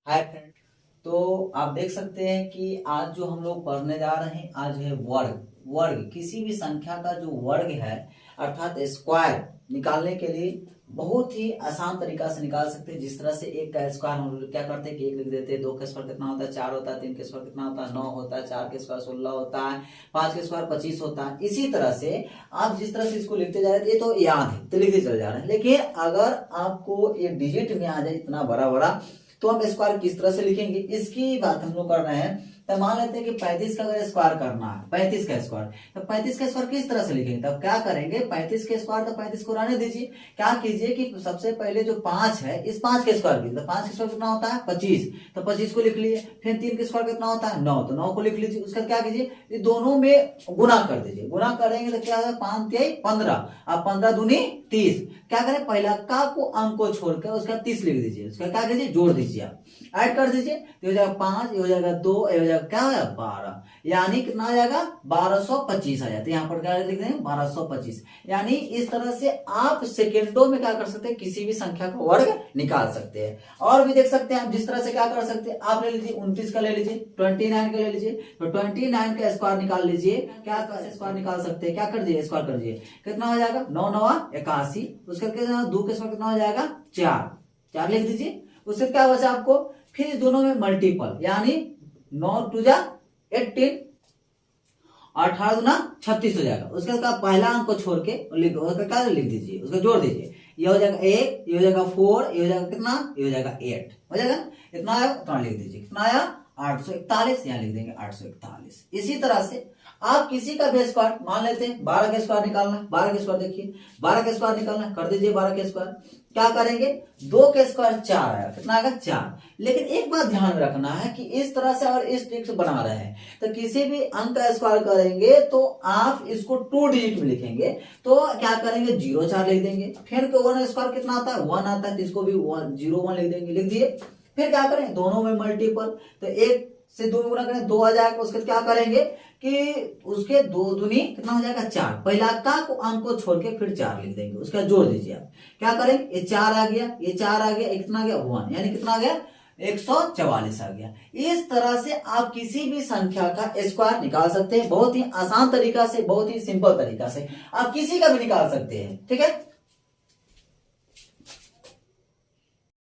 Hi friend. तो आप देख सकते हैं कि आज जो हम लोग पढ़ने जा रहे हैं आज है वर्ग। वर्ग किसी भी संख्या का जो वर्ग है अर्थात स्क्वायर निकालने के लिए बहुत ही आसान तरीका से निकाल सकते हैं। जिस तरह से एक का स्क्वायर हम लोग क्या करते हैं कि एक लिख देते हैं, दो का स्क्वायर कितना होता है 4 होता है, 3 का स्क्वायर कितना होता है 9 होता है, 4 के स्क्वायर 16 होता है, 5 के स्क्वायर 25 होता है। इसी तरह से आप जिस तरह से इसको लिखते जा रहे हैं ये तो याद है तो लिखते चले जा रहे हैं, लेकिन अगर आपको ये डिजिट में आ जाए इतना बड़ा बड़ा तो हम स्क्वायर किस तरह से लिखेंगे इसकी बात हम लोग कर रहे हैं। तो मान लेते हैं कि 35 का अगर स्क्वायर करना है 35 का स्क्वायर, तो 35 का स्क्वायर किस तरह से लिखेंगे, तब क्या करेंगे 35 के स्क्वायर तो 35 को रहने दीजिए। क्या कीजिए कि सबसे पहले जो 5 है इस 5 के स्क्वायर कीजिए, तो 5 के स्क्वायर कितना होता है 25, तो 25 को लिख लीजिए। फिर 3 के स्क्वायर कितना होता है 9, तो 9 को लिख लीजिए। उसका क्या कीजिए ये दोनों में गुना कर दीजिए। गुना करेंगे तो क्या होगा 5 3 15, अब 15 दूनी 30। क्या करें पहला का को अंक को छोड़कर उसका 30 लिख दीजिए, उसका क्या कीजिए जोड़ दीजिए, आप ऐड कर दीजिए। तो हो जाएगा 5, ये हो जाएगा 2, ये हो जाएगा क्या हो जाएगा 12, यानी कितना आ जाएगा 1225 आ जाता है। यहाँ पर क्या लिख देंगे 1225। यानी इस तरह से आप सेकेंडों में क्या कर सकते हैं किसी भी संख्या का वर्ग निकाल सकते हैं। और भी देख सकते हैं आप जिस तरह से क्या कर सकते हैं, आप ले लीजिए 29 का ले लीजिए, 29 का ले लीजिए, तो 29 का स्क्वायर निकाल लीजिए। क्या स्क्वायर निकाल सकते हैं, क्या कर दीजिए स्क्वायर कर दीजिए, कितना हो जाएगा 9 9 81। उसके 2 के स्क्वायर कितना हो जाएगा 4 लिख दीजिए। उससे क्या बचा आपको, फिर इस दोनों में मल्टीपल यानी 9 2 जा 18, 18 दूना 36 हो जाएगा। उसके बाद पहला अंक को छोड़ के क्या लिख दीजिए, उसको जोड़ दीजिए। ये हो जाएगा 1, ये हो जाएगा 4, ये हो जाएगा कितना, ये हो जाएगा 8 हो जाएगा। इतना आया उतना लिख दीजिए, कितना आया 841, यहाँ लिख देंगे 841। इसी तरह से आप किसी का भी स्क्वायर मान लेते हैं 12 के स्क्वायर निकालना है, 12 के स्क्वायर देखिए 12 के स्क्वायर निकालना कर दीजिए। 12 के स्क्वायर क्या करेंगे 2 के स्क्वायर 4 आएगा, कितना आएगा 4। लेकिन एक बात ध्यान में रखना है कि इस तरह से अगर इस ट्रिक से बना रहे हैं तो किसी भी अंक का स्क्वायर करेंगे तो आप इसको 2 डिजिट में लिखेंगे। तो क्या करेंगे 0 4 लिख देंगे, फिर 1 स्क्वायर कितना आता है 1 आता है, तो इसको भी 0 1 लिख देंगे, लिख दिए। फिर क्या करें दोनों में मल्टीपल, तो 1 से 2 गुना करें 2 आ जाएगा। उसके क्या करेंगे कि उसके 2 दूनी कितना हो जाएगा 4, पहला का को अंक को छोड़ के फिर 4 लिख देंगे, उसका जोड़ दीजिए। आप क्या करेंगे ये 4 आ गया, ये 4 आ गया, कितना आ गया 1, यानी कितना आ गया 144 आ गया। इस तरह से आप किसी भी संख्या का स्क्वायर निकाल सकते हैं बहुत ही आसान तरीका से, बहुत ही सिंपल तरीका से आप किसी का भी निकाल सकते हैं। ठीक है।